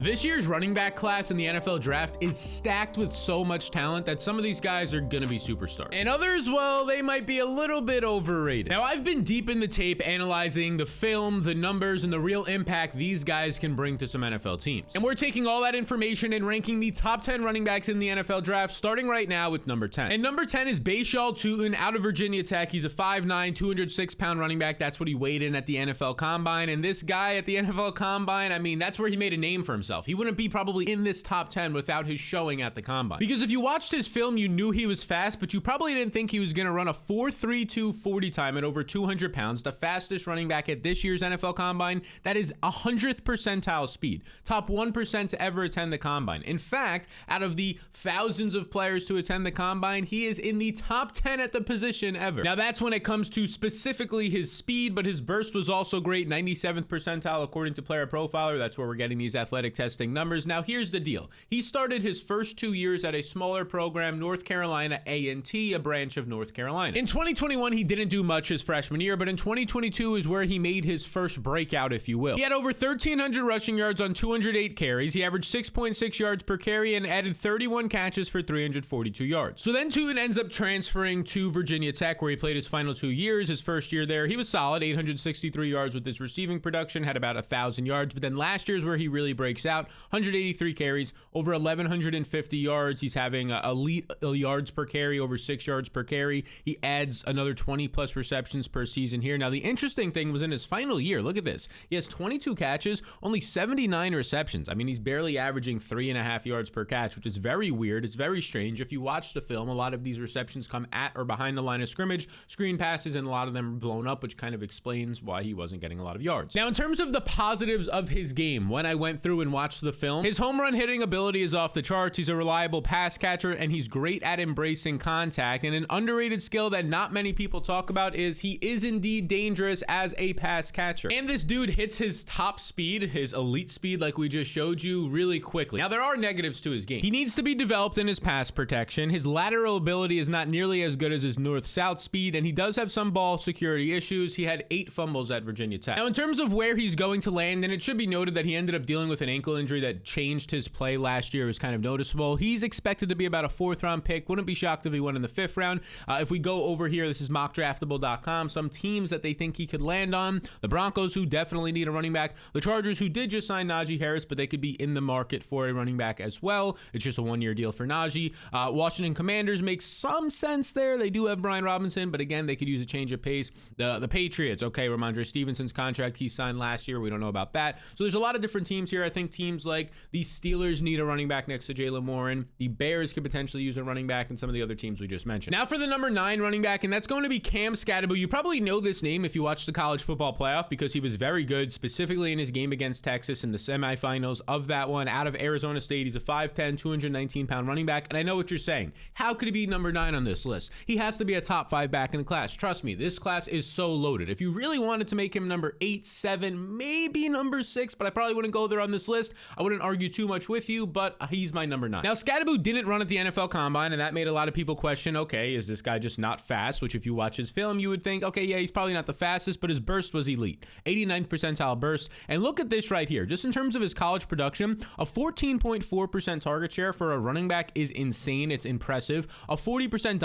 This year's running back class in the NFL draft is stacked with so much talent that some of these guys are going to be superstars. And others, well, they might be a little bit overrated. Now, I've been deep in the tape analyzing the film, the numbers, and the real impact these guys can bring to some NFL teams. And we're taking all that information and ranking the top 10 running backs in the NFL draft, starting right now with number 10. And number 10 is Bashaw Tutin out of Virginia Tech. He's a 5'9", 206-pound running back. That's what he weighed in at the NFL Combine. And this guy at the NFL Combine, I mean, that's where he made a name for himself. He wouldn't be probably in this top 10 without his showing at the Combine. Because if you watched his film, you knew he was fast, but you probably didn't think he was going to run a 4.32 40 time at over 200 pounds, the fastest running back at this year's NFL Combine. That is 100th percentile speed. Top 1% to ever attend the Combine. In fact, out of the thousands of players to attend the Combine, he is in the top 10 at the position ever. Now, that's when it comes to specifically his speed, but his burst was also great, 97th percentile according to Player Profiler. That's where we're getting these athletic testing numbers. Now, here's the deal. He started his first 2 years at a smaller program, North Carolina A&T, a branch of North Carolina. In 2021, he didn't do much his freshman year, but in 2022 is where he made his first breakout, if you will. He had over 1,300 rushing yards on 208 carries. He averaged 6.6 yards per carry and added 31 catches for 342 yards. So then Tutin ends up transferring to Virginia Tech, where he played his final 2 years. His first year there, he was solid, 863 yards with his receiving production, had about 1,000 yards, but then last year is where he really breaks out. 183 carries, over 1,150 yards. He's having elite yards per carry, over 6 yards per carry. He adds another 20 plus receptions per season here. Now, the interesting thing was in his final year, look at this. He has 22 catches, only 79 receptions. I mean, he's barely averaging 3.5 yards per catch, which is very weird. It's very strange. If you watch the film, a lot of these receptions come at or behind the line of scrimmage, screen passes, and a lot of them are blown up, which kind of explains why he wasn't getting a lot of yards. Now, in terms of the positives of his game, when I went through and watched the film, his home run hitting ability is off the charts. He's a reliable pass catcher, and he's great at embracing contact. And an underrated skill that not many people talk about is he is indeed dangerous as a pass catcher. And this dude hits his top speed, his elite speed, like we just showed you, really quickly. Now, there are negatives to his game. He needs to be developed in his pass protection. His lateral ability is not nearly as good as his north-south speed, and he does have some ball security issues. He had 8 fumbles at Virginia Tech. Now, in terms of where he's going to land, and it should be noted that he ended up dealing with an ankle injury that changed his play last year. It was kind of noticeable. He's expected to be about a 4th round pick. Wouldn't be shocked if he went in the 5th round. If we go over here, this is mockdraftable.com. Some teams that they think he could land on. The Broncos, who definitely need a running back. The Chargers, who did just sign Najee Harris, but they could be in the market for a running back as well. It's just a 1-year deal for Najee. Washington Commanders makes some sense there. They do have Brian Robinson, but again, they could use a change of pace. The Patriots, okay, Ramondre Stevenson's contract he signed last year. We don't know about that. So there's a lot of different teams here. I think teams like the Steelers need a running back next to Jaylen Warren. The Bears could potentially use a running back, and some of the other teams we just mentioned. Now for the number 9 running back, and that's going to be Cam Skattebo. You probably know this name if you watch the college football playoff because he was very good, specifically in his game against Texas in the semifinals of that one out of Arizona State. He's a 5'10", 219-pound running back, and I know what you're saying. How could he be number 9 on this list? He has to be a top 5 back in the class. Trust me, this class is so loaded. If you really wanted to make him number 8, 7, maybe number 6, but I probably wouldn't go there on this list. I wouldn't argue too much with you, but he's my number 9. Now, Skattebo didn't run at the NFL Combine, and that made a lot of people question, okay, is this guy just not fast? Which if you watch his film, you would think, okay, yeah, he's probably not the fastest, but his burst was elite. 89th percentile burst. And look at this right here. Just in terms of his college production, a 14.4% target share for a running back is insane. It's impressive. A 40%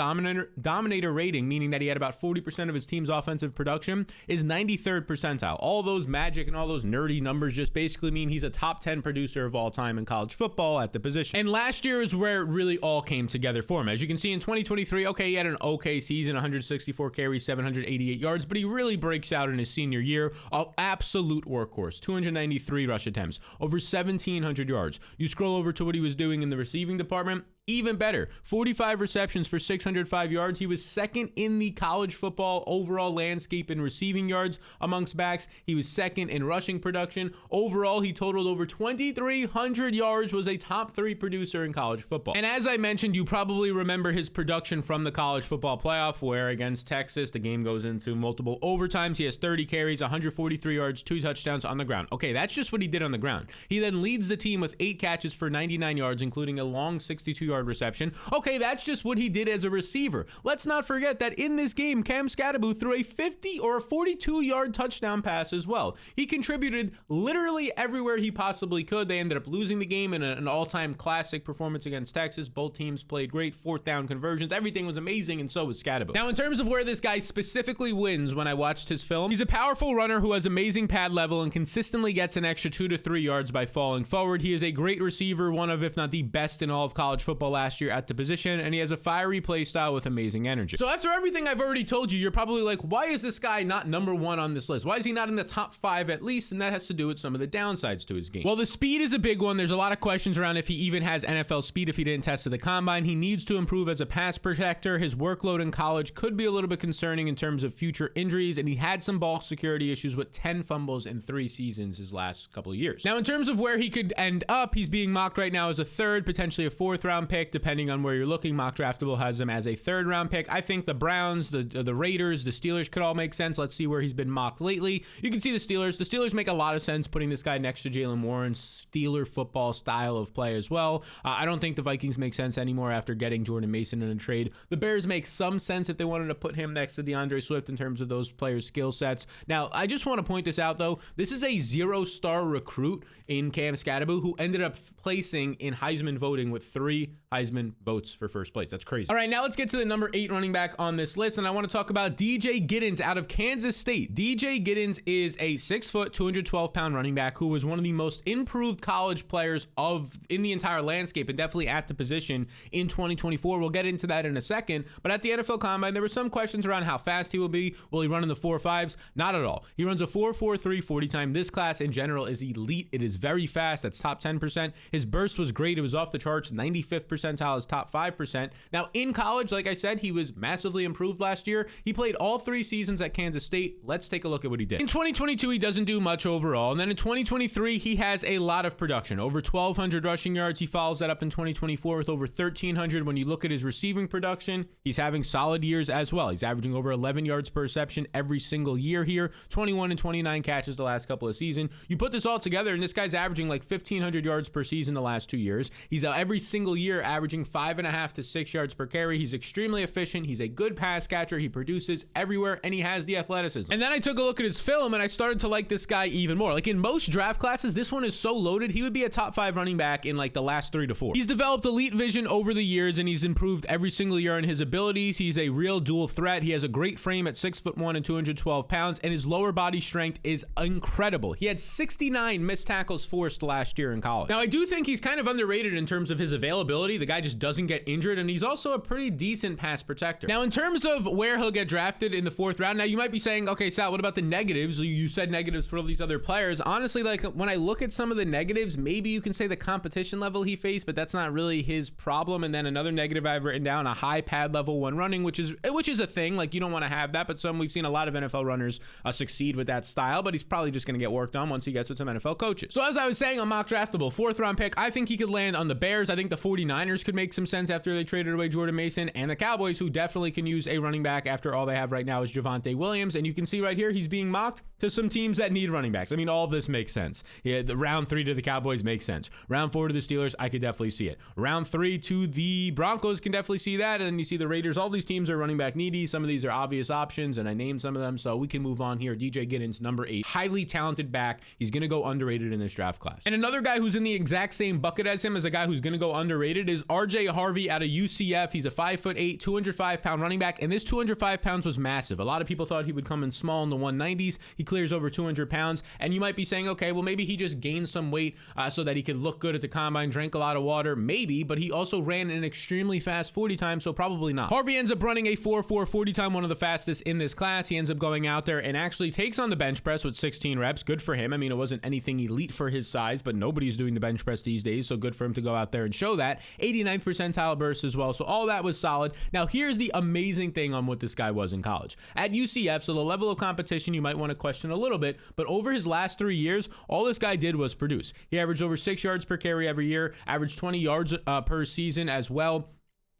dominator rating, meaning that he had about 40% of his team's offensive production, is 93rd percentile. All those magic and all those nerdy numbers just basically mean he's a top 10 producer of all time in college football at the position. And last year is where it really all came together for him. As you can see in 2023, okay, he had an okay season, 164 carries, 788 yards, but he really breaks out in his senior year. An absolute workhorse, 293 rush attempts, over 1,700 yards. You scroll over to what he was doing in the receiving department, even better, 45 receptions for 605 yards. He was second in the college football overall landscape in receiving yards amongst backs. He was second in rushing production. Overall, he totaled over 2,300 yards, was a top 3 producer in college football. And as I mentioned, you probably remember his production from the college football playoff, where against Texas, the game goes into multiple overtimes. He has 30 carries, 143 yards, 2 touchdowns on the ground. Okay, that's just what he did on the ground. He then leads the team with 8 catches for 99 yards, including a long 62-yard 6-yard reception. Okay, that's just what he did as a receiver. Let's not forget that in this game, Cam Scadaboo threw a 50 or a 42-yard touchdown pass as well. He contributed literally everywhere he possibly could. They ended up losing the game in an all-time classic performance against Texas. Both teams played great, 4th down conversions. Everything was amazing, and so was Scadaboo. Now, in terms of where this guy specifically wins when I watched his film, he's a powerful runner who has amazing pad level and consistently gets an extra 2 to 3 yards by falling forward. He is a great receiver, one of, if not the best in all of college football last year at the position, and he has a fiery play style with amazing energy. So after everything I've already told you, you're probably like, why is this guy not number 1 on this list? Why is he not in the top 5 at least? And that has to do with some of the downsides to his game. Well, the speed is a big one. There's a lot of questions around if he even has NFL speed if he didn't test at the combine. He needs to improve as a pass protector. His workload in college could be a little bit concerning in terms of future injuries, and he had some ball security issues with 10 fumbles in 3 seasons his last couple of years. Now, in terms of where he could end up, he's being mocked right now as a 3rd, potentially a 4th round pick, depending on where you're looking. Mock Draftable has him as a 3rd round pick. I think the Browns, the Raiders, the Steelers could all make sense. Let's see where he's been mocked lately. You can see the Steelers. The Steelers make a lot of sense putting this guy next to Jalen Warren's Steeler football style of play as well. I don't think the Vikings make sense anymore after getting Jordan Mason in a trade. The Bears make some sense if they wanted to put him next to DeAndre Swift in terms of those players' skill sets. Now, I just want to point this out, though. This is a 0-star recruit in Cam Scadaboo who ended up placing in Heisman voting with 3 Heisman votes for first place. That's crazy. All right, now let's get to the number 8 running back on this list, and I want to talk about DJ Giddens out of Kansas State. DJ Giddens is a 6-foot, 212-pound running back who was one of the most improved college players in the entire landscape, and definitely at the position in 2024. We'll get into that in a second, but at the NFL Combine, there were some questions around how fast he will be. Will he run in the 4.5s? Not at all. He runs a 4.43 40 time. This class in general is elite. It is very fast. That's top 10%. His burst was great. It was off the charts. 95th percentile is top 5%. Now, in college, like I said, he was massively improved last year. He played all 3 seasons at Kansas State. Let's take a look at what he did. In 2022, he doesn't do much overall. And then in 2023, he has a lot of production. Over 1,200 rushing yards. He follows that up in 2024 with over 1,300. When you look at his receiving production, he's having solid years as well. He's averaging over 11 yards per reception every single year here. 21 and 29 catches the last couple of seasons. You put this all together, and this guy's averaging like 1,500 yards per season the last 2 years. He's every single year averaging 5.5 to 6 yards per carry. He's extremely efficient. He's a good pass catcher. He produces everywhere, and he has the athleticism. And then I took a look at his film, and I started to like this guy even more. Like in most draft classes, this one is so loaded, he would be a top 5 running back in like the last 3 to 4. He's developed elite vision over the years, and he's improved every single year in his abilities. He's a real dual threat. He has a great frame at 6'1" and 212 pounds, and his lower body strength is incredible. He had 69 missed tackles forced last year in college. Now, I do think he's kind of underrated in terms of his availability. The guy just doesn't get injured, and he's also a pretty decent pass protector. Now, in terms of where he'll get drafted in the 4th round, now you might be saying, okay, Sal, what about the negatives? You said negatives for all these other players. Honestly, like when I look at some of the negatives, maybe you can say the competition level he faced, but that's not really his problem. And then another negative I've written down, a high pad level when running, which is a thing. Like you don't want to have that, but we've seen a lot of NFL runners succeed with that style, but he's probably just going to get worked on once he gets with some NFL coaches. So as I was saying, on Mock Draftable, 4th round pick, I think he could land on the Bears. I think the 49ers could make some sense after they traded away Jordan Mason, and the Cowboys, who definitely can use a running back after all they have right now is Javonte Williams. And you can see right here, he's being mocked to some teams that need running backs. I mean, all of this makes sense. Yeah, the round 3 to the Cowboys makes sense. Round 4 to the Steelers, I could definitely see it. Round 3 to the Broncos, can definitely see that. And then you see the Raiders. All these teams are running back needy. Some of these are obvious options, and I named some of them, so we can move on here. DJ Giddens, number 8, highly talented back. He's going to go underrated in this draft class. And another guy who's in the exact same bucket as him, as a guy who's going to go underrated, is RJ Harvey out of UCF. He's a 5'8", 205-pound running back, and this 205 pounds was massive. A lot of people thought he would come in small in the 190s. He clears over 200 pounds, and you might be saying, okay, well, maybe he just gained some weight so that he could look good at the combine, drank a lot of water, maybe, but he also ran an extremely fast 40 time, so probably not. Harvey ends up running a 4.4 40 time, one of the fastest in this class. He ends up going out there and actually takes on the bench press with 16 reps. Good for him. I mean, it wasn't anything elite for his size, but nobody's doing the bench press these days, so good for him to go out there and show that. 89th percentile burst as well, so all that was solid. Now, here's the amazing thing on what this guy was in college. At UCF, so the level of competition you might want to question a little bit, but over his last 3 years, all this guy did was produce. He averaged over 6 yards per carry every year, averaged 20 yards per season as well.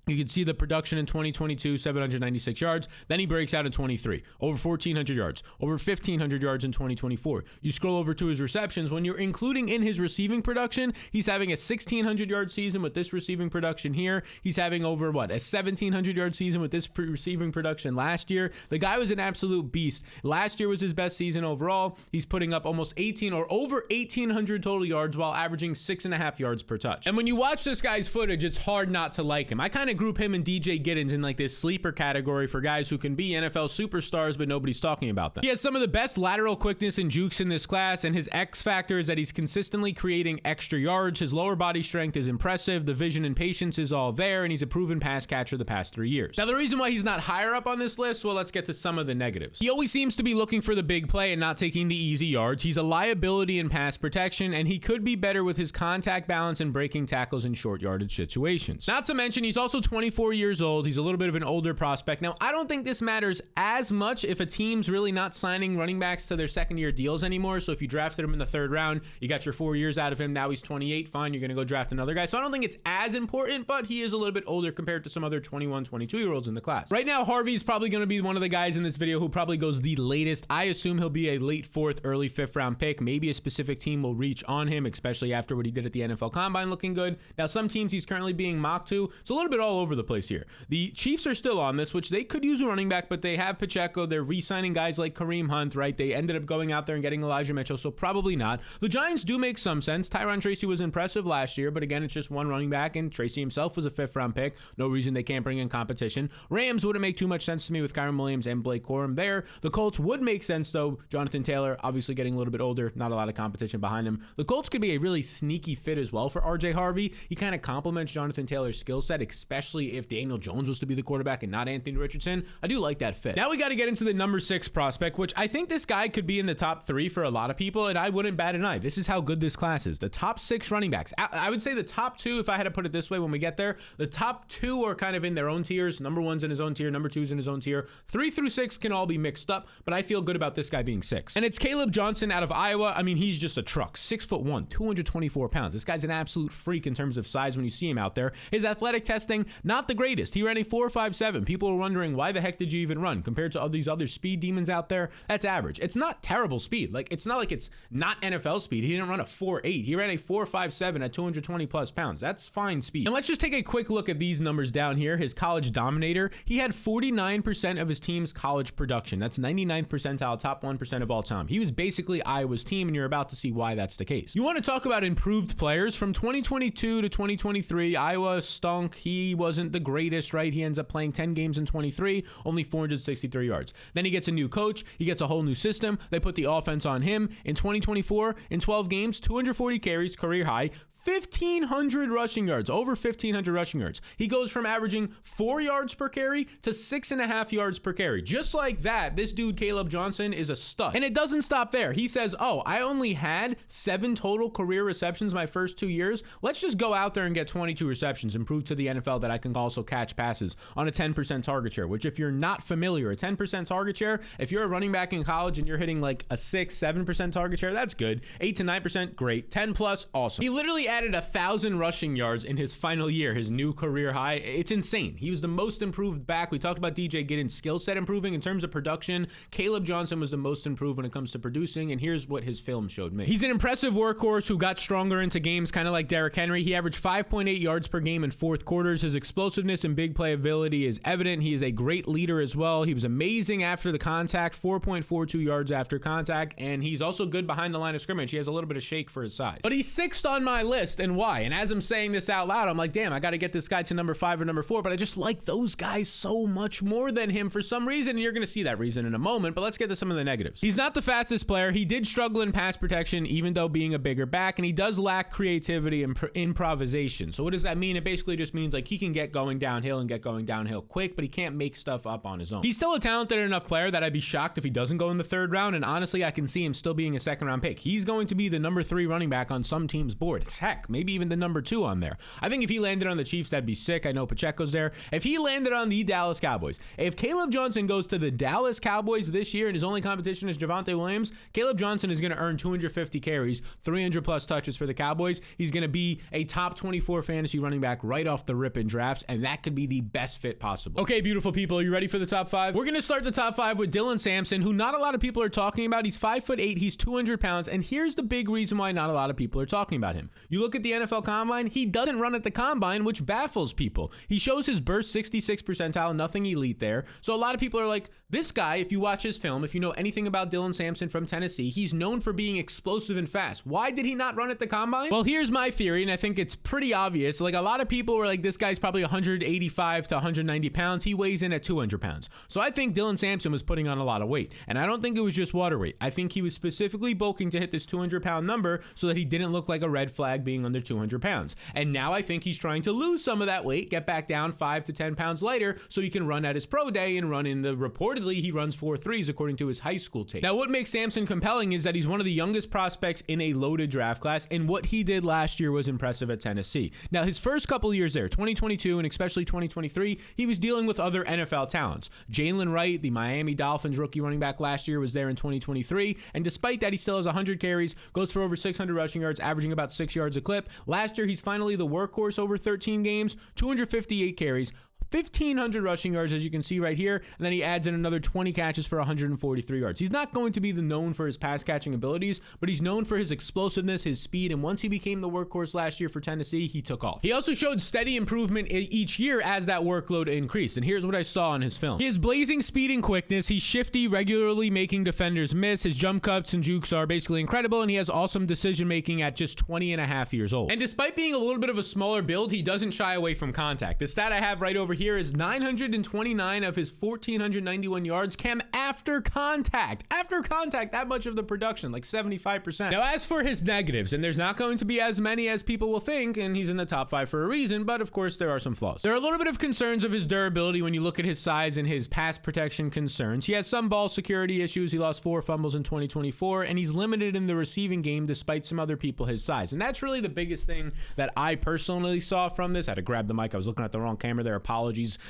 You can see the production in 2022, 796 yards. Then he breaks out in 23, over 1,400 yards, over 1,500 yards in 2024. You scroll over to his receptions. When you're including in his receiving production, he's having a 1,600-yard season with this receiving production here. He's having over, a 1,700-yard season with this receiving production last year. The guy was an absolute beast. Last year was his best season overall. He's putting up almost 18 or over 1,800 total yards while averaging 6.5 yards per touch. And when you watch this guy's footage, it's hard not to like him. I kind of group him and DJ Giddens in like this sleeper category for guys who can be NFL superstars, but nobody's talking about them. He has some of the best lateral quickness and jukes in this class, and his X factor is that he's consistently creating extra yards. His lower body strength is impressive. The vision and patience is all there, and he's a proven pass catcher the past 3 years. Now, the reason why he's not higher up on this list, well, let's get to some of the negatives. He always seems to be looking for the big play and not taking the easy yards. He's a liability in pass protection, and he could be better with his contact balance and breaking tackles in short yardage situations. Not to mention, he's also 24 years old. He's a little bit of an older prospect. Now, I don't think this matters as much if a team's really not signing running backs to their second-year deals anymore. So if you drafted him in the 3rd round, you got your 4 years out of him. Now he's 28. Fine, you're going to go draft another guy. So I don't think it's as important, but he is a little bit older compared to some other 21, 22-year-olds in the class. Right now, Harvey's probably going to be one of the guys in this video who probably goes the latest. I assume he'll be a late 4th, early 5th round pick. Maybe a specific team will reach on him, especially after what he did at the NFL Combine looking good. Now, some teams he's currently being mocked to. It's a little bit all over the place here. The Chiefs are still on this, which they could use a running back, but they have Pacheco. They're re-signing guys like Kareem Hunt, right? They ended up going out there and getting Elijah Mitchell, so probably not. The Giants do make some sense. Tyron Tracy was impressive last year, but again, it's just one running back, and Tracy himself was a 5th round pick. No reason they can't bring in competition. Rams wouldn't make too much sense to me with Kyron Williams and Blake Corum there. The Colts would make sense, though. Jonathan Taylor, obviously getting a little bit older, not a lot of competition behind him. The Colts could be a really sneaky fit as well for RJ Harvey. He kind of complements Jonathan Taylor's skill set, especially if Daniel Jones was to be the quarterback and not Anthony Richardson. I do like that fit. Now we got to get into the number 6 prospect, which I think this guy could be in the top 3 for a lot of people, and I wouldn't bat an eye. This is how good this class is. The top 6 running backs. I would say the top 2, if I had to put it this way when we get there, the top 2 are kind of in their own tiers. Number 1's in his own tier, number 2's in his own tier. 3 through 6 can all be mixed up, but I feel good about this guy being 6. And it's Kaleb Johnson out of Iowa. I mean, he's just a truck. 6'1", 224 pounds. This guy's an absolute freak in terms of size when you see him out there. His athletic testing, not the greatest. He ran a 4.57. People were wondering, why the heck did you even run? Compared to all these other speed demons out there, that's average. It's not terrible speed. Like, it's not like it's not NFL speed. He didn't run a 4.8. He ran a 4.57 at 220 plus pounds. That's fine speed. And let's just take a quick look at these numbers down here. His college dominator, he had 49% of his team's college production. That's 99th percentile, top 1% of all time. He was basically Iowa's team, and you're about to see why that's the case. You want to talk about improved players? From 2022 to 2023, Iowa stunk. He wasn't the greatest, right? He ends up playing 10 games in 23, only 463 yards. Then he gets a new coach. He gets a whole new system. They put the offense on him. In 2024, in 12 games, 240 carries, career high, 1,500 rushing yards, over 1,500 rushing yards. He goes from averaging 4 yards per carry to 6.5 yards per carry. Just like that, this dude, Kaleb Johnson, is a stud. And it doesn't stop there. He says, oh, I only had 7 total career receptions my first 2 years. Let's just go out there and get 22 receptions and prove to the NFL that I can also catch passes on a 10% target share, which if you're not familiar, a 10% target share, if you're a running back in college and you're hitting like a 6-7% target share, that's good. 8 to 9%, great. 10 plus, awesome. He literally added 1,000 rushing yards in his final year, his new career high. It's insane. He was the most improved back. We talked about DJ Giddens' skill set improving. In terms of production, Kaleb Johnson was the most improved when it comes to producing, and here's what his film showed me. He's an impressive workhorse who got stronger into games, kind of like Derrick Henry. He averaged 5.8 yards per game in fourth quarters. His explosiveness and big play ability is evident. He is a great leader as well. He was amazing after the contact, 4.42 yards after contact, and he's also good behind the line of scrimmage. He has a little bit of shake for his size. But he's 6th on my list, and why? And as I'm saying this out loud, I'm like, damn, I got to get this guy to number 5 or number 4, but I just like those guys so much more than him for some reason, and you're going to see that reason in a moment, but let's get to some of the negatives. He's not the fastest player. He did struggle in pass protection, even though being a bigger back, and he does lack creativity and improvisation. So what does that mean? It basically just means like he can get going downhill and get going downhill quick, but he can't make stuff up on his own. He's still a talented enough player that I'd be shocked if he doesn't go in the 3rd round, and honestly, I can see him still being a 2nd round pick. He's going to be the number 3 running back on some team's board. Heck, heck, maybe even the number 2 on there. I think if he landed on the Chiefs, that'd be sick. I know Pacheco's there. If he landed on the Dallas Cowboys, if Kaleb Johnson goes to the Dallas Cowboys this year and his only competition is Javonte Williams, Kaleb Johnson is going to earn 250 carries, 300 plus touches for the Cowboys. He's going to be a top 24 fantasy running back right off the rip in drafts, and that could be the best fit possible. Okay, beautiful people, are you ready for the top 5? We're going to start the top 5 with Dylan Samson, who not a lot of people are talking about. He's 5'8", he's 200 pounds, and here's the big reason why not a lot of people are talking about him. You look at the NFL Combine, he doesn't run at the Combine, which baffles people. He shows his burst 66 percentile, nothing elite there. So a lot of people are like, this guy, if you watch his film, if you know anything about Dylan Samson from Tennessee, he's known for being explosive and fast. Why did he not run at the Combine? Well, here's my theory, and I think it's pretty obvious. Like, a lot of people were like, this guy's probably 185 to 190 pounds. He weighs in at 200 pounds. So I think Dylan Samson was putting on a lot of weight. And I don't think it was just water weight. I think he was specifically bulking to hit this 200-pound number so that he didn't look like a red flag being under 200 pounds. And now I think he's trying to lose some of that weight, get back down 5 to 10 pounds lighter so he can run at his pro day and run in the, reportedly, he runs 4.3s according to his high school tape. Now, what makes Samson compelling is that he's one of the youngest prospects in a loaded draft class, and what he did last year was impressive at Tennessee. Now, his first couple of years there, 2022 and especially 2023, he was dealing with other NFL talents. Jalen Wright, the Miami Dolphins rookie running back last year, was there in 2023, and despite that, he still has 100 carries, goes for over 600 rushing yards, averaging about 6 yards a clip. Last year, he's finally the workhorse over 13 games, 258 carries, 1,500 rushing yards, as you can see right here, and then he adds in another 20 catches for 143 yards. He's not going to be known for his pass catching abilities, but he's known for his explosiveness, his speed, and once he became the workhorse last year for Tennessee, he took off. He also showed steady improvement each year as that workload increased, and here's what I saw in his film. He has blazing speed and quickness. He's shifty, regularly making defenders miss. His jump cuts and jukes are basically incredible, and he has awesome decision making at just 20 and a half years old. And despite being a little bit of a smaller build, he doesn't shy away from contact. The stat I have right over here is 929 of his 1,491 yards came after contact. After contact, that much of the production, like 75%. Now, as for his negatives, and there's not going to be as many as people will think, and he's in the top 5 for a reason, but of course there are some flaws. There are a little bit of concerns of his durability when you look at his size and his pass protection concerns. He has some ball security issues. He lost 4 fumbles in 2024, and he's limited in the receiving game despite some other people his size. And that's really the biggest thing that I personally saw from this. I had to grab the mic. I was looking at the wrong camera there. Apologies.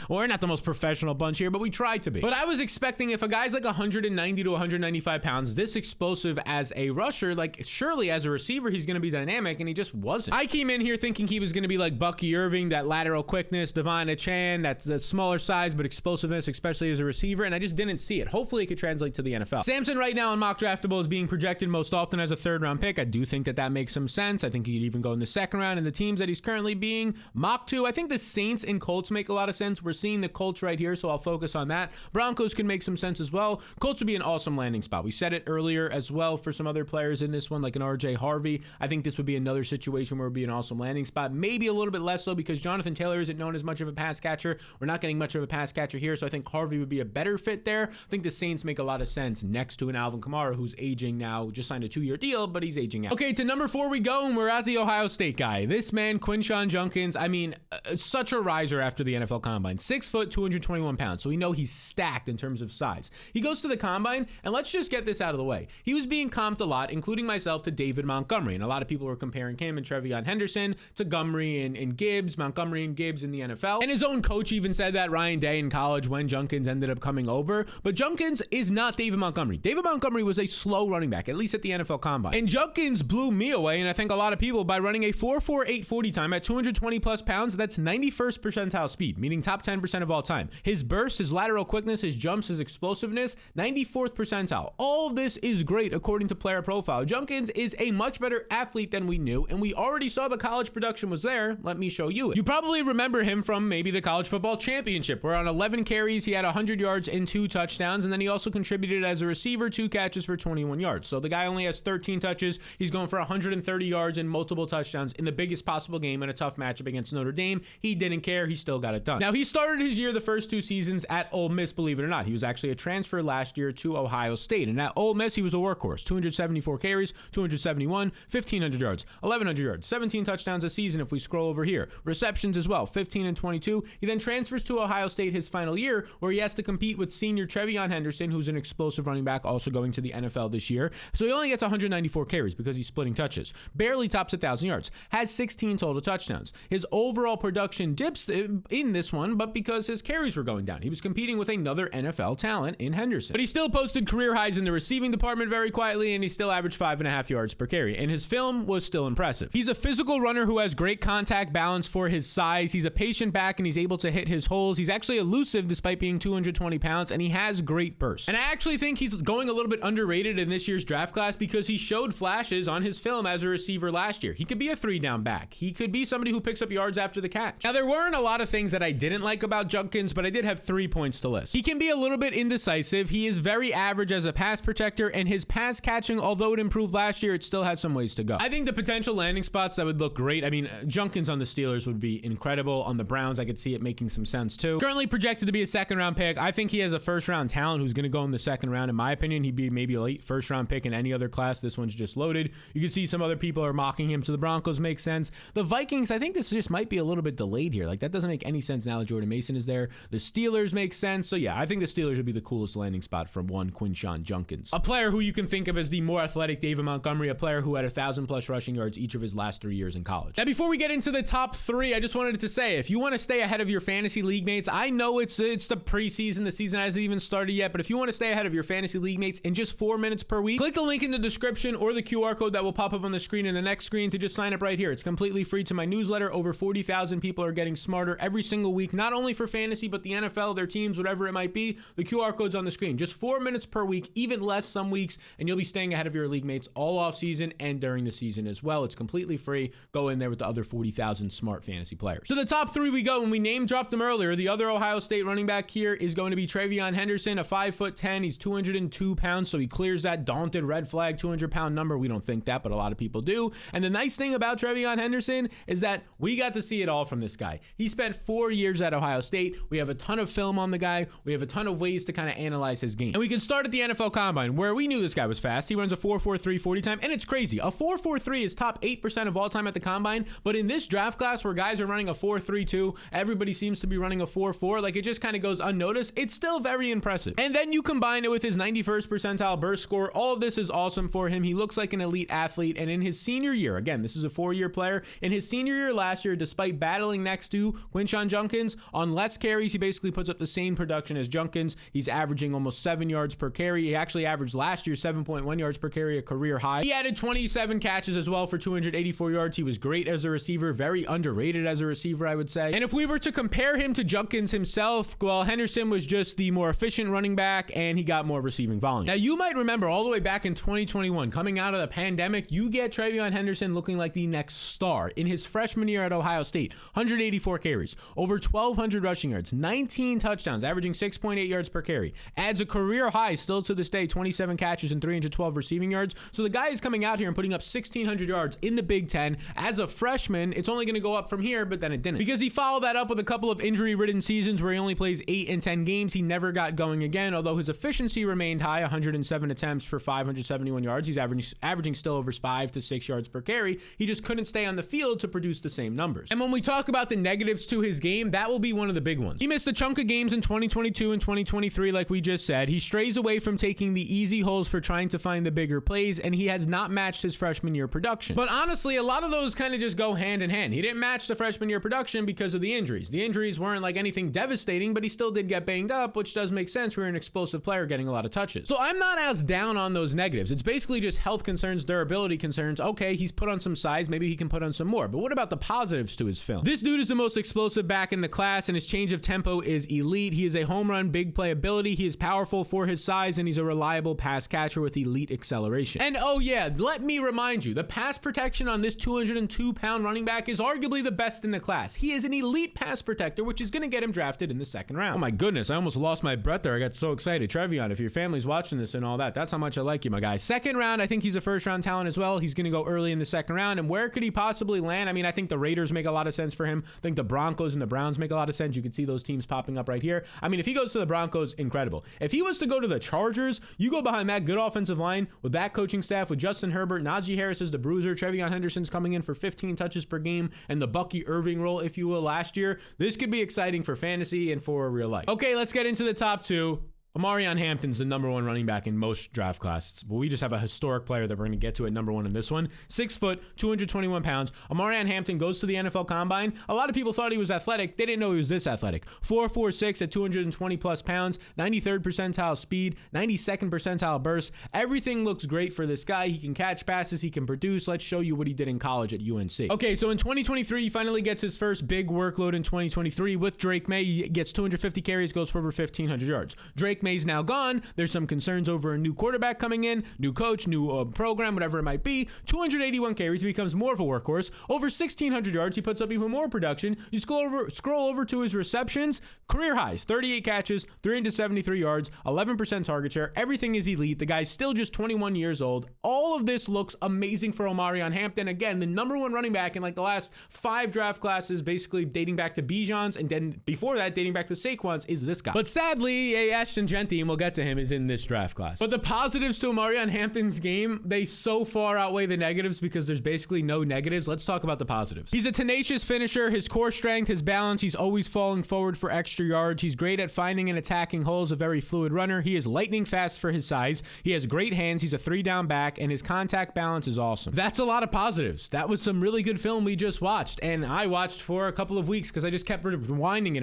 We're not the most professional bunch here, but we tried to be. But I was expecting if a guy's like 190 to 195 pounds, this explosive as a rusher, like surely as a receiver, he's going to be dynamic, and he just wasn't. I came in here thinking he was going to be like Bucky Irving, that lateral quickness, Devon Achane, that's the smaller size, but explosiveness, especially as a receiver, and I just didn't see it. Hopefully it could translate to the NFL. Samson right now on Mock Draftable is being projected most often as a 3rd round pick. I do think that makes some sense. I think he could even go in the 2nd round, and the teams that he's currently being mocked to, I think the Saints and Colts make a lot of sense. We're seeing the Colts right here, so I'll focus on that. Broncos can make some sense as well. Colts would be an awesome landing spot. We said it earlier as well for some other players in this one, like an RJ Harvey. I think this would be another situation where it would be an awesome landing spot. Maybe a little bit less so because Jonathan Taylor isn't known as much of a pass catcher. We're not getting much of a pass catcher here, so I think Harvey would be a better fit there. I think the Saints make a lot of sense next to an Alvin Kamara who's aging now, just signed a 2-year deal, but he's aging out. Okay, to number 4 we go, and we're at the Ohio State guy. This man, Quinshon Judkins, I mean, such a riser after the NFL Combine. 6 foot, 221 pounds. So we know he's stacked in terms of size. He goes to the Combine, and let's just get this out of the way. He was being comped a lot, including myself, to David Montgomery, and a lot of people were comparing him and TreVeyon Henderson to Montgomery and Gibbs in the NFL. And his own coach even said that, Ryan Day, in college when Judkins ended up coming over. But Judkins is not David Montgomery. David Montgomery was a slow running back, at least at the NFL Combine. And Judkins blew me away, and I think a lot of people, by running a 4.48 40 time at 220 plus pounds. That's 91st percentile speed, meaning top 10% of all time. His burst, his lateral quickness, his jumps, his explosiveness, 94th percentile. All of this is great according to Player Profile. Judkins is a much better athlete than we knew, and we already saw the college production was there. Let me show you it. You probably remember him from maybe the college football championship, where on 11 carries, he had 100 yards and 2 touchdowns, and then he also contributed as a receiver, 2 catches for 21 yards. So the guy only has 13 touches. He's going for 130 yards and multiple touchdowns in the biggest possible game in a tough matchup against Notre Dame. He didn't care. He still got it done. ton. Now, he started his year the first 2 seasons at Ole Miss, believe it or not. He was actually a transfer last year to Ohio State. And at Ole Miss, he was a workhorse. 274 carries, 271, 1,500 yards, 1,100 yards, 17 touchdowns a season if we scroll over here. Receptions as well, 15 and 22. He then transfers to Ohio State his final year, where he has to compete with senior TreVeyon Henderson, who's an explosive running back, also going to the NFL this year. So he only gets 194 carries because he's splitting touches. Barely tops 1,000 yards. Has 16 total touchdowns. His overall production dips in this one, but because his carries were going down. He was competing with another NFL talent in Henderson. But he still posted career highs in the receiving department very quietly, and he still averaged 5.5 yards per carry. And his film was still impressive. He's a physical runner who has great contact balance for his size. He's a patient back, and he's able to hit his holes. He's actually elusive despite being 220 pounds, and he has great burst. And I actually think he's going a little bit underrated in this year's draft class because he showed flashes on his film as a receiver last year. He could be a 3-down back. He could be somebody who picks up yards after the catch. Now, there weren't a lot of things that I didn't like about Judkins, but I did have 3 points to list. He can be a little bit indecisive. He is very average as a pass protector, and his pass catching, although it improved last year, it still has some ways to go. I think the potential landing spots that would look great. I mean, Judkins on the Steelers would be incredible. On the Browns, I could see it making some sense too. Currently projected to be a 2nd-round pick. I think he has a 1st-round talent who's going to go in the 2nd round. In my opinion, he'd be maybe a late 1st-round pick in any other class. This one's just loaded. You can see some other people are mocking him, so the Broncos make sense. The Vikings, I think this just might be a little bit delayed here. Like, that doesn't make any sense now that Jordan Mason is there. The Steelers make sense. So yeah, I think the Steelers would be the coolest landing spot from one Quinshon Judkins. A player who you can think of as the more athletic David Montgomery, a player who had 1,000+ rushing yards each of his last 3 years in college. Now, before we get into the top 3, I just wanted to say, if you want to stay ahead of your fantasy league mates, I know it's the preseason, the season hasn't even started yet, but if you want to stay ahead of your fantasy league mates in just 4 minutes per week, click the link in the description or the QR code that will pop up on the screen in the next screen to just sign up right here. It's completely free to my newsletter. Over 40,000 people are getting smarter every single week, not only for fantasy, but the NFL, their teams, whatever it might be. The QR code's on the screen. Just 4 minutes per week, even less some weeks, and you'll be staying ahead of your league mates all off season and during the season as well. It's completely free. Go in there with the other 40,000 smart fantasy players. So the top 3 we go, and we name dropped them earlier. The other Ohio State running back here is going to be TreVeyon Henderson, a 5'10". He's 202 pounds, so he clears that daunted red flag 200-pound number. We don't think that, but a lot of people do. And the nice thing about TreVeyon Henderson is that we got to see it all from this guy. He spent 4 years at Ohio State. We have a ton of film on the guy. We have a ton of ways to kind of analyze his game. And we can start at the NFL Combine, where we knew this guy was fast. He runs a 4.43 40 time, and it's crazy. A 4.43 is top 8% of all time at the Combine, but in this draft class where guys are running a 4.32, everybody seems to be running a 4.4, like it just kind of goes unnoticed. It's still very impressive. And then you combine it with his 91st percentile burst score. All of this is awesome for him. He looks like an elite athlete, and in his senior year, again, this is a 4-year player, in his senior year last year, despite battling next to Quinshon Judkins, on less carries, he basically puts up the same production as Judkins. He's averaging almost 7 yards per carry. He actually averaged last year 7.1 yards per carry, a career high. He added 27 catches as well for 284 yards. He was great as a receiver, very underrated as a receiver, I would say. And if we were to compare him to Judkins himself, well, Henderson was just the more efficient running back, and he got more receiving volume. Now, you might remember all the way back in 2021, coming out of the pandemic, you get TreVeyon Henderson looking like the next star. In his freshman year at Ohio State, 184 carries, over 1,200 rushing yards, 19 touchdowns, averaging 6.8 yards per carry. Adds a career high still to this day, 27 catches and 312 receiving yards. So the guy is coming out here and putting up 1,600 yards in the Big Ten. As a freshman, it's only going to go up from here, but then it didn't. Because he followed that up with a couple of injury-ridden seasons where he only plays 8 and 10 games. He never got going again, although his efficiency remained high, 107 attempts for 571 yards. He's averaging still over 5 to 6 yards per carry. He just couldn't stay on the field to produce the same numbers. And when we talk about the negatives to his game, that will be one of the big ones. He missed a chunk of games in 2022 and 2023, like we just said. He strays away from taking the easy holes for trying to find the bigger plays, and he has not matched his freshman year production. But honestly, a lot of those kind of just go hand in hand. He didn't match the freshman year production because of the injuries. The injuries weren't like anything devastating, but he still did get banged up, which does make sense. We're an explosive player getting a lot of touches. So I'm not as down on those negatives. It's basically just health concerns, durability concerns. Okay, he's put on some size. Maybe he can put on some more. But what about the positives to his film? This dude is the most explosive back in the class, and his change of tempo is elite. He is a home run, big play ability. He is powerful for his size, and he's a reliable pass catcher with elite acceleration. And oh yeah, let me remind you, the pass protection on this 202-pound running back is arguably the best in the class. He is an elite pass protector, which is going to get him drafted in the 2nd round. Oh my goodness, I almost lost my breath there. I got so excited. TreVeyon, if your family's watching this and all that, that's how much I like you, my guy. 2nd round, I think he's a 1st-round talent as well. He's going to go early in the 2nd round. And where could he possibly land? I mean, I think the Raiders make a lot of sense for him. I think the Broncos and the Browns Browns make a lot of sense. You can see those teams popping up right here. I mean, if he goes to the Broncos, incredible. If he was to go to the Chargers, you go behind that good offensive line with that coaching staff, with Justin Herbert, Najee Harris as the bruiser, TreVeyon Henderson's coming in for 15 touches per game, and the Bucky Irving role, if you will, last year. This could be exciting for fantasy and for real life. Okay, let's get into the top two. Omarion Hampton's the number one running back in most draft classes, but we just have a historic player that we're going to get to at number one in this one. 6 foot, 221 pounds. Omarion Hampton goes to the NFL Combine. A lot of people thought he was athletic. They didn't know he was this athletic. 4.46 at 220 plus pounds, 93rd percentile speed, 92nd percentile burst. Everything looks great for this guy. He can catch passes. He can produce. Let's show you what he did in college at UNC. Okay, so in 2023, he finally gets his first big workload in 2023 with Drake May. He gets 250 carries, goes for over 1,500 yards. Drake May's now gone. There's some concerns over a new quarterback coming in, new coach, new program, whatever it might be. 281 carries, he becomes more of a workhorse. Over 1,600 yards, he puts up even more production. You scroll over to his receptions, career highs, 38 catches, 373 yards, 11% target share. Everything is elite. The guy's still just 21 years old. All of this looks amazing for Omarion Hampton. Again, the number one running back in like the last 5 draft classes, basically dating back to Bijan's, and then before that, dating back to Saquon's, is this guy. But sadly, Ashton Jeanty, and we'll get to him, is in this draft class. But the positives to Omarion Hampton's game, they so far outweigh the negatives because there's basically no negatives. Let's talk about the positives. He's a tenacious finisher. His core strength, his balance, he's always falling forward for extra yards. He's great at finding and attacking holes, a very fluid runner. He is lightning fast for his size. He has great hands. He's a 3-down back, and his contact balance is awesome. That's a lot of positives. That was some really good film we just watched, and I watched for a couple of weeks because I just kept rewinding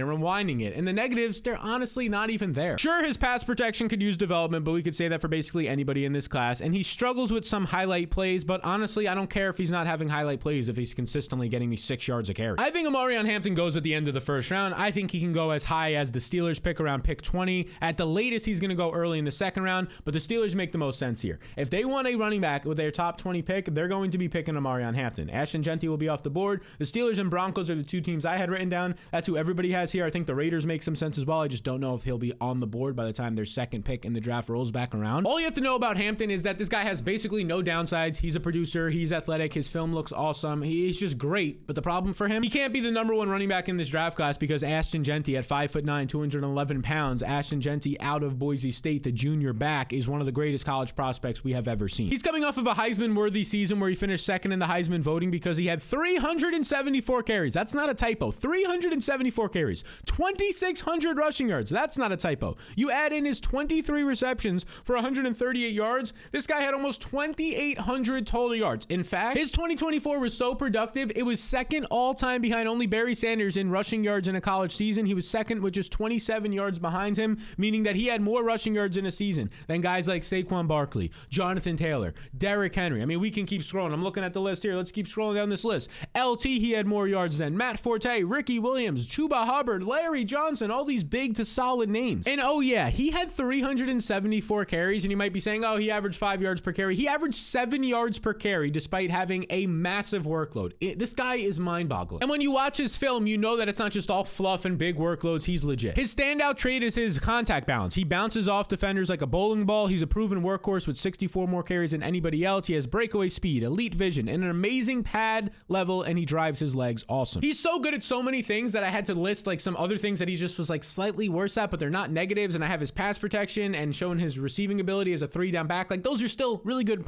it. And the negatives, they're honestly not even there. Sure, his pass protection could use development, but we could say that for basically anybody in this class. And he struggles with some highlight plays, but honestly, I don't care if he's not having highlight plays if he's consistently getting me 6 yards a carry. I think Omarion Hampton goes at the end of the first round. I think he can go as high as the Steelers pick, around pick 20. At the latest, he's going to go early in the second round, but the Steelers make the most sense here. If they want a running back with their top 20 pick, they're going to be picking Omarion Hampton. Ashton Jeanty will be off the board. The Steelers and Broncos are the two teams I had written down. That's who everybody has here. I think the Raiders make some sense as well. I just don't know if he'll be on the board by the time their second pick in the draft rolls back around. All you have to know about Hampton is that this guy has basically no downsides. He's a producer. He's athletic. His film looks awesome. He's just great. But the problem for him, he can't be the number one running back in this draft class because Ashton Jeanty at 5'9", 211 pounds, Ashton Jeanty out of Boise State, the junior back, is one of the greatest college prospects we have ever seen. He's coming off of a Heisman-worthy season where he finished second in the Heisman voting because he had 374 carries. That's not a typo. 374 carries. 2,600 rushing yards. That's not a typo. You add in his 23 receptions for 138 yards. This guy had almost 2,800 total yards. In fact, his 2024 was so productive, it was second all-time behind only Barry Sanders in rushing yards in a college season. He was second with just 27 yards behind him, meaning that he had more rushing yards in a season than guys like Saquon Barkley, Jonathan Taylor, Derrick Henry. I mean, we can keep scrolling. I'm looking at the list here. Let's keep scrolling down this list. LT, he had more yards than Matt Forte, Ricky Williams, Chuba Hubbard, Larry Johnson, all these big to solid names. And oh yeah, he had 374 carries, and you might be saying, oh, he averaged 5 yards per carry. He averaged 7 yards per carry despite having a massive workload. This guy is mind-boggling. And when you watch his film, you know that it's not just all fluff and big workloads. He's legit. His standout trait is his contact balance. He bounces off defenders like a bowling ball. He's a proven workhorse with 64 more carries than anybody else. He has breakaway speed, elite vision, and an amazing pad level, and he drives his legs awesome. He's so good at so many things that I had to list like some other things that he just was like slightly worse at, but they're not negatives. And I have his pass protection and showing his receiving ability as a 3-down back. Like those are still really good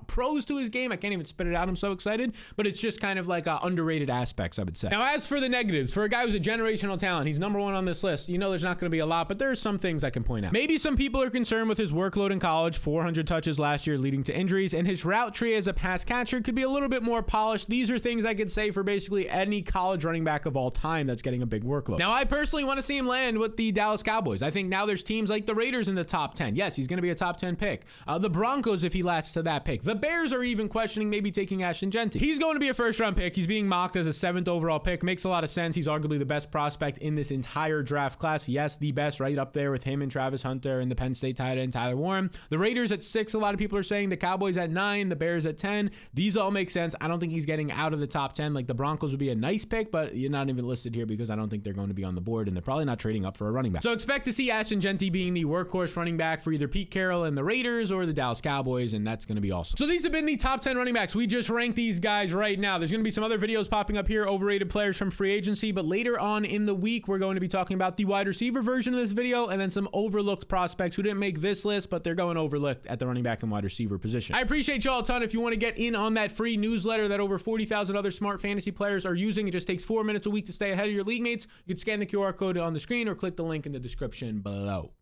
pros to his game. I can't even spit it out. I'm so excited, but it's just kind of like underrated aspects, I would say. Now, as for the negatives, for a guy who's a generational talent, he's number one on this list. You know, there's not going to be a lot, but there are some things I can point out. Maybe some people are concerned with his workload in college, 400 touches last year leading to injuries, and his route tree as a pass catcher could be a little bit more polished. These are things I could say for basically any college running back of all time that's getting a big workload. Now, I personally want to see him land with the Dallas Cowboys. I think now there's teams like the Raiders in the top 10. Yes, he's going to be a top 10 pick. The Broncos, if he lasts to that pick. The Bears are even questioning maybe taking Ashton Jeanty. He's going to be a first-round pick. He's being mocked as a 7th overall pick. Makes a lot of sense. He's arguably the best prospect in this entire draft class. Yes, the best, right up there with him and Travis Hunter and the Penn State tight end Tyler Warren. The Raiders at 6, a lot of people are saying. The Cowboys at 9, the Bears at 10. These all make sense. I don't think he's getting out of the top 10. Like the Broncos would be a nice pick, but you're not even listed here because I don't think they're going to be on the board, and they're probably not trading up for a running back. So expect to see Ashton Jeanty Vincente being the workhorse running back for either Pete Carroll and the Raiders or the Dallas Cowboys, and that's going to be awesome. So these have been the top 10 running backs. We just ranked these guys right now. There's going to be some other videos popping up here, overrated players from free agency, but later on in the week, we're going to be talking about the wide receiver version of this video and then some overlooked prospects who didn't make this list, but they're going overlooked at the running back and wide receiver position. I appreciate y'all a ton. If you want to get in on that free newsletter that over 40,000 other smart fantasy players are using, it just takes 4 minutes a week to stay ahead of your league mates. You can scan the QR code on the screen or click the link in the description below.